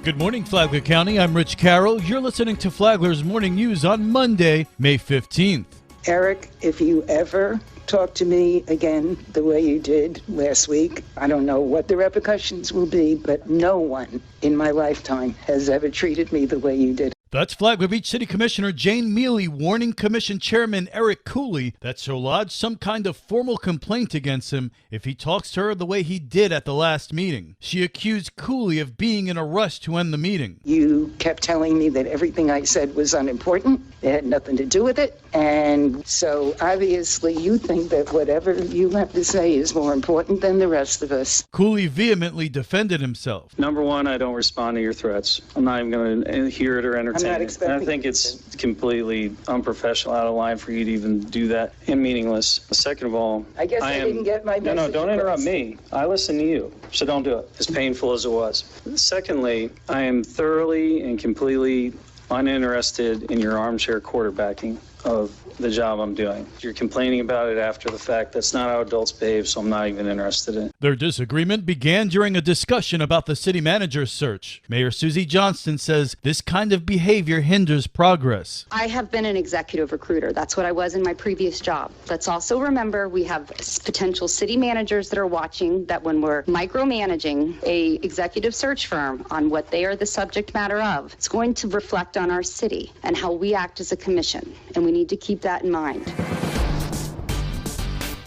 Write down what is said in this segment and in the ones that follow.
Good morning, Flagler County. I'm Rich Carroll. You're listening to Flagler's Morning News on Monday, May 15th. Eric, if you ever talk to me again the way you did last week, I don't know what the repercussions will be, but no one in my lifetime has ever treated me the way you did. That's Flagler Beach City Commissioner Jane Mealy warning Commission Chairman Eric Cooley that she'll lodge some kind of formal complaint against him if he talks to her the way he did at the last meeting. She accused Cooley of being in a rush to end the meeting. You kept telling me that everything I said was unimportant. It had nothing to do with it. And so obviously you think that whatever you have to say is more important than the rest of us. Cooley vehemently defended himself. Number one, I don't respond to your threats. I'm not even going to hear it or entertain it. And I think it's completely unprofessional, out of line for you to even do that, and meaningless. Second of all, I guess I didn't get my message. No, don't interrupt me. I listen to you, so don't do it, as painful as it was. Secondly, I am thoroughly and completely uninterested in your armchair quarterbacking of the job I'm doing. You're complaining about it after the fact. That's not how adults behave, so I'm not even interested in it. Their disagreement began during a discussion about the city manager's search. Mayor Susie Johnston says this kind of behavior hinders progress. I have been an executive recruiter. That's what I was in my previous job. Let's also remember we have potential city managers that are watching that when we're micromanaging a executive search firm on what they are the subject matter of, it's going to reflect on our city and how we act as a commission. And we need to keep that in mind.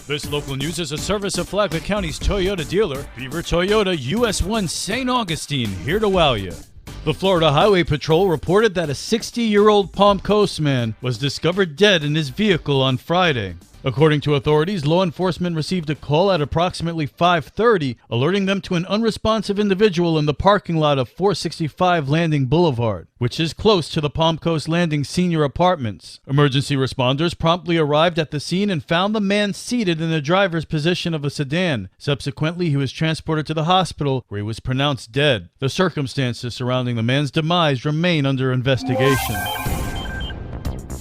This local news is a service of Flagler County's Toyota dealer, Beaver Toyota US 1 St. Augustine, here to wow you. The Florida Highway Patrol reported that a 60-year-old Palm Coast man was discovered dead in his vehicle on Friday. According to authorities, law enforcement received a call at approximately 5:30, alerting them to an unresponsive individual in the parking lot of 465 Landing Boulevard, which is close to the Palm Coast Landing Senior Apartments. Emergency responders promptly arrived at the scene and found the man seated in the driver's position of a sedan. Subsequently, he was transported to the hospital, where he was pronounced dead. The circumstances surrounding the man's demise remain under investigation.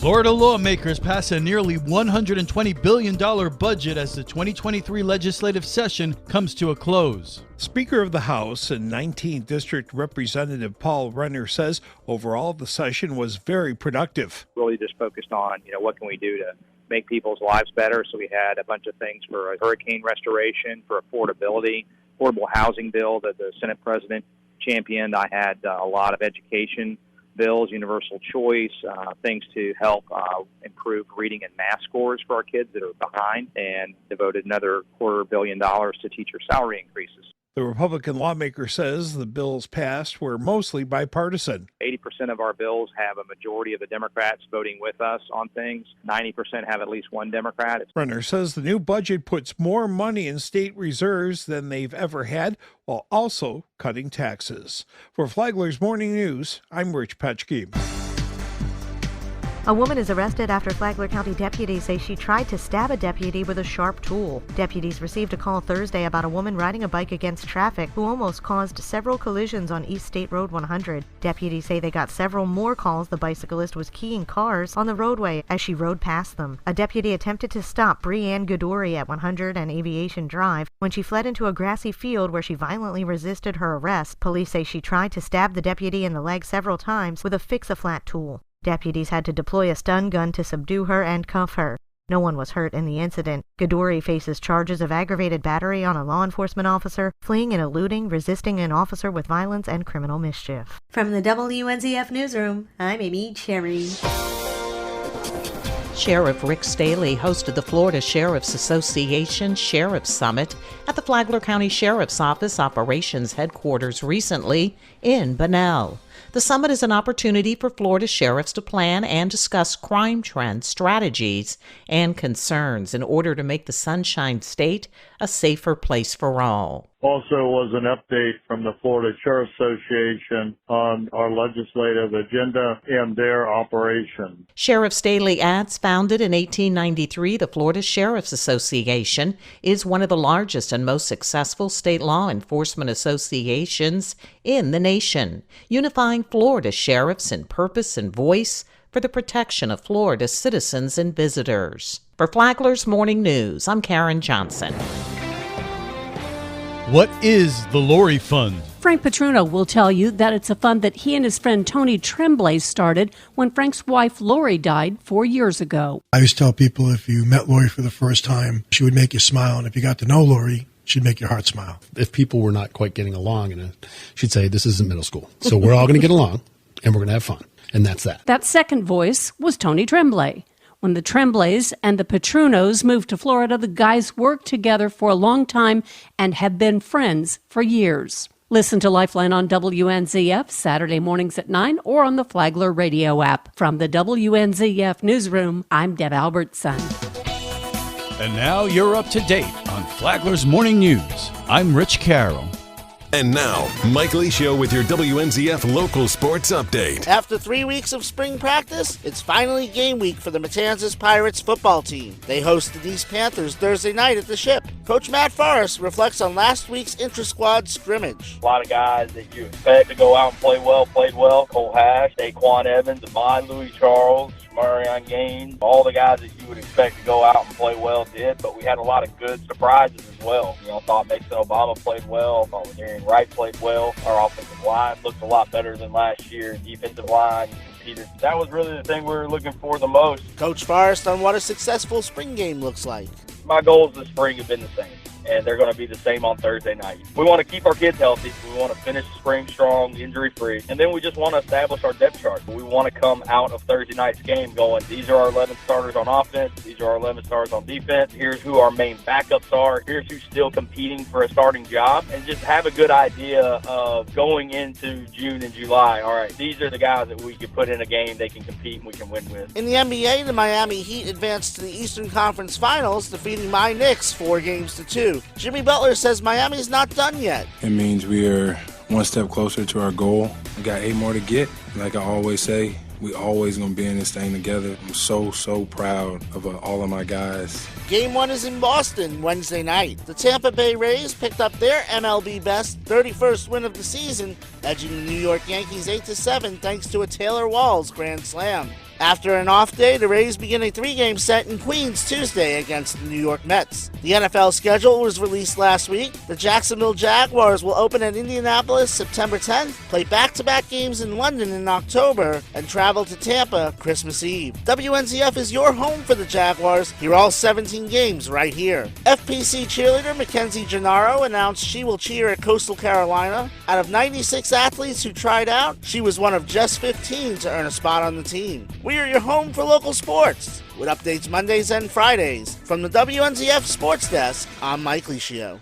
Florida lawmakers pass a nearly $120 billion budget as the 2023 legislative session comes to a close. Speaker of the House and 19th District Representative Paul Renner says overall the session was very productive. Really just focused on, what can we do to make people's lives better. So we had a bunch of things for hurricane restoration, for affordability, affordable housing bill that the Senate President championed. I had a lot of education bills, universal choice, things to help improve reading and math scores for our kids that are behind, and devoted another $250 million to teacher salary increases. The Republican lawmaker says the bills passed were mostly bipartisan. 80% of our bills have a majority of the Democrats voting with us on things. 90% have at least one Democrat. Renner says the new budget puts more money in state reserves than they've ever had, while also cutting taxes. For Flagler's Morning News, I'm Rich Petchke. A woman is arrested after Flagler County deputies say she tried to stab a deputy with a sharp tool. Deputies received a call Thursday about a woman riding a bike against traffic who almost caused several collisions on East State Road 100. Deputies say they got several more calls the bicyclist was keying cars on the roadway as she rode past them. A deputy attempted to stop Breanne Godory at 100 and Aviation Drive when she fled into a grassy field where she violently resisted her arrest. Police say she tried to stab the deputy in the leg several times with a fix-a-flat tool. Deputies had to deploy a stun gun to subdue her and cuff her. No one was hurt in the incident. Godory faces charges of aggravated battery on a law enforcement officer, fleeing and eluding, resisting an officer with violence, and criminal mischief. From the WNZF Newsroom, I'm Amy Cherry. Sheriff Rick Staley hosted the Florida Sheriff's Association Sheriff's Summit at the Flagler County Sheriff's Office Operations Headquarters recently in Bunnell. The summit is an opportunity for Florida sheriffs to plan and discuss crime trends, strategies, and concerns in order to make the Sunshine State a safer place for all. Also was an update from the Florida Sheriff's Association on our legislative agenda and their operation. Sheriff Staley adds, founded in 1893, the Florida Sheriff's Association is one of the largest and most successful state law enforcement associations in the nation, unifying Florida sheriffs in purpose and voice for the protection of Florida citizens and visitors. For Flagler's Morning News, I'm Karen Johnson. What is the Lori Fund? Frank Petruno will tell you that it's a fund that he and his friend Tony Tremblay started when Frank's wife Lori died 4 years ago. I used to tell people if you met Lori for the first time, she would make you smile. And if you got to know Lori, she'd make your heart smile. If people were not quite getting along, she'd say, this isn't middle school. So we're all going to get along and we're going to have fun. And that's that. That second voice was Tony Tremblay. When the Tremblays and the Petrunos moved to Florida, the guys worked together for a long time and have been friends for years. Listen to Lifeline on WNZF Saturday mornings at 9 or on the Flagler radio app. From the WNZF newsroom, I'm Deb Albertson. And now you're up to date on Flagler's Morning News. I'm Rich Carroll. And now, Mike Licio with your WNZF local sports update. After 3 weeks of spring practice, it's finally game week for the Matanzas Pirates football team. They host the East Panthers Thursday night at the Ship. Coach Matt Forrest reflects on last week's intra-squad scrimmage. A lot of guys that you expect to go out and play well, played well. Cole Hash, Daquan Evans, Amon Louis Charles, Marion Gaines, all the guys that you would expect to go out and play well did, but we had a lot of good surprises as well. I thought Mason Obama played well. I thought Darian Wright played well. Our offensive line looked a lot better than last year. Defensive line competed. That was really the thing we were looking for the most. Coach Forrest on what a successful spring game looks like. My goals this spring have been the same, and they're going to be the same on Thursday night. We want to keep our kids healthy. We want to finish the spring strong, injury-free, and then we just want to establish our depth chart. We want to come out of Thursday night's game going, these are our 11 starters on offense, these are our 11 starters on defense, here's who our main backups are, here's who's still competing for a starting job, and just have a good idea of going into June and July. All right, these are the guys that we can put in a game they can compete and we can win with. In the NBA, the Miami Heat advanced to the Eastern Conference Finals, defeating my Knicks 4-2. Jimmy Butler says Miami's not done yet. It means we are one step closer to our goal. We got 8 more to get. Like I always say, we always going to be in this thing together. I'm so proud of all of my guys. Game 1 is in Boston Wednesday night. The Tampa Bay Rays picked up their MLB best 31st win of the season, edging the New York Yankees 8-7 thanks to a Taylor Walls grand slam. After an off day, the Rays begin a 3-game set in Queens Tuesday against the New York Mets. The NFL schedule was released last week. The Jacksonville Jaguars will open at Indianapolis September 10th, play back-to-back games in London in October, and travel to Tampa Christmas Eve. WNZF is your home for the Jaguars. Hear all 17 games right here. FPC cheerleader Mackenzie Gennaro announced she will cheer at Coastal Carolina. Out of 96 athletes who tried out, she was one of just 15 to earn a spot on the team. We are your home for local sports, with updates Mondays and Fridays. From the WNZF Sports Desk, I'm Mike Licio.